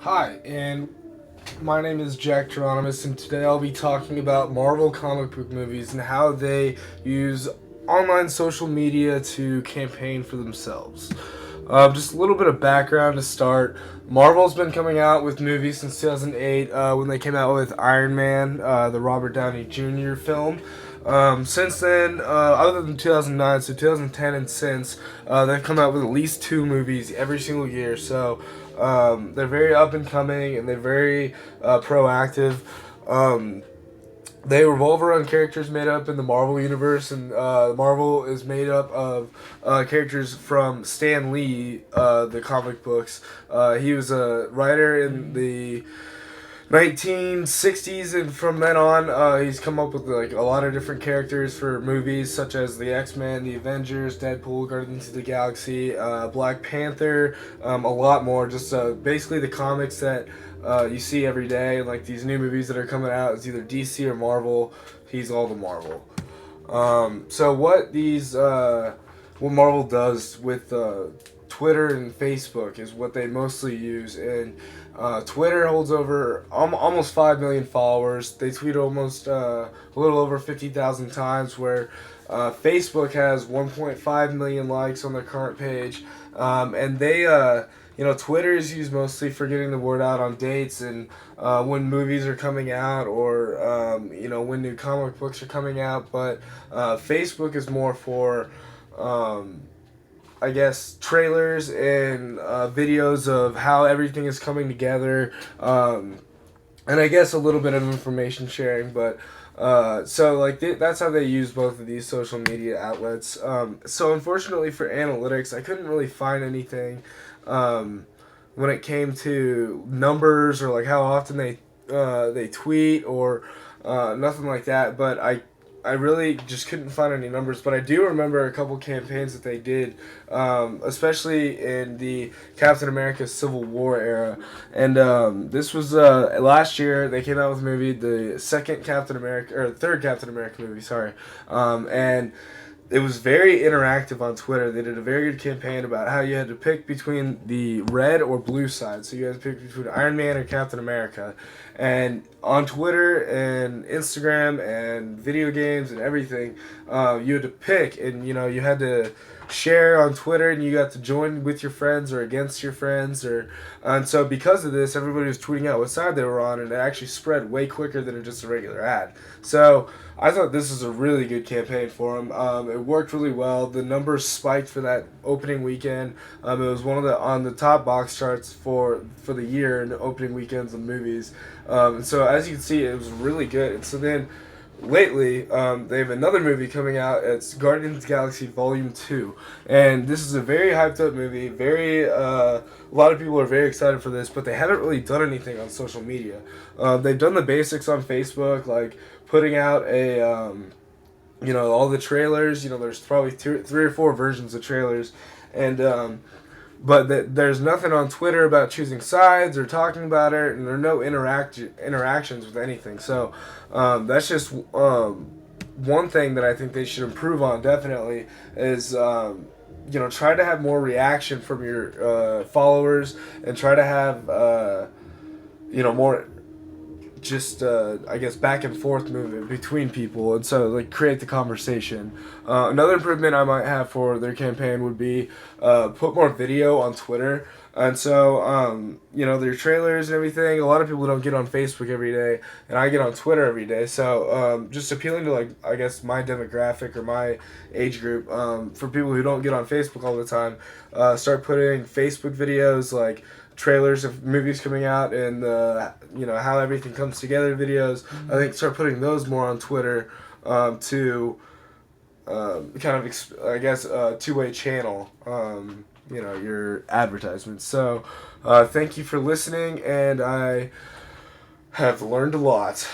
Hi, and my name is Jack Geronimus, and today I'll be talking about Marvel comic book movies and how they use online social media to campaign for themselves. Just a little bit of background to start. Marvel's been coming out with movies since 2008 when they came out with Iron Man, the Robert Downey Jr. film. Since then, other than 2009, so 2010 and since, they've come out with at least two movies every single year. So they're very up and coming and they're very proactive. Um, they revolve around characters made up in the Marvel universe, and Marvel is made up of characters from Stan Lee, the comic books. He was a writer in the 1960s, and from then on, he's come up with like a lot of different characters for movies such as the X-Men, the Avengers, Deadpool, Guardians of the Galaxy, Black Panther, a lot more. Just basically the comics that you see every day, and like these new movies that are coming out, it's either DC or Marvel. He's all the Marvel. So what Marvel does with Twitter and Facebook is what they mostly use, and Twitter holds over almost 5 million followers. They tweet almost a little over 50,000 times, where Facebook has 1.5 million likes on their current page, and Twitter is used mostly for getting the word out on dates and when movies are coming out, or when new comic books are coming out. But Facebook is more for I guess trailers and videos of how everything is coming together, and I guess a little bit of information sharing. But that's how they use both of these social media outlets. So unfortunately for analytics, I couldn't really find anything when it came to numbers or like how often they tweet or nothing like that. But I really just couldn't find any numbers, but I do remember a couple campaigns that they did, especially in the Captain America Civil War era. And this was last year. They came out with a movie, the second Captain America, or third Captain America movie, sorry. And it was very interactive on Twitter. They did a very good campaign about how you had to pick between the red or blue side. So you had to pick between Iron Man or Captain America. And on Twitter and Instagram and video games and everything, you had to pick, and you had to share on Twitter, and you got to join with your friends or against your friends, and so because of this, everybody was tweeting out what side they were on, and it actually spread way quicker than just a regular ad. So I thought this was a really good campaign for them. It worked really well. The numbers spiked for that opening weekend. It was one of the on the top box charts for the year and opening weekends of movies. And so as you can see, it was really good. And so then lately, they have another movie coming out. It's Guardians of the Galaxy Volume 2. And this is a very hyped up movie. A lot of people are very excited for this, but they haven't really done anything on social media. They've done the basics on Facebook, like putting out all the trailers. There's probably three or four versions of trailers. And, there's nothing on Twitter about choosing sides or talking about it, and there are no interactions with anything. So that's just one thing that I think they should improve on. Definitely is try to have more reaction from your followers, and try to have more just I guess back and forth movement between people, and so like create the conversation. Another improvement I might have for their campaign would be put more video on Twitter. And so their trailers and everything, a lot of people don't get on Facebook every day, and I get on Twitter every day. So just appealing to, like, I guess my demographic or my age group, for people who don't get on Facebook all the time, start putting Facebook videos, like trailers of movies coming out, and how everything comes together videos. I think start putting those more on Twitter, to kind of I guess two-way channel your advertisements. So thank you for listening, and I have learned a lot.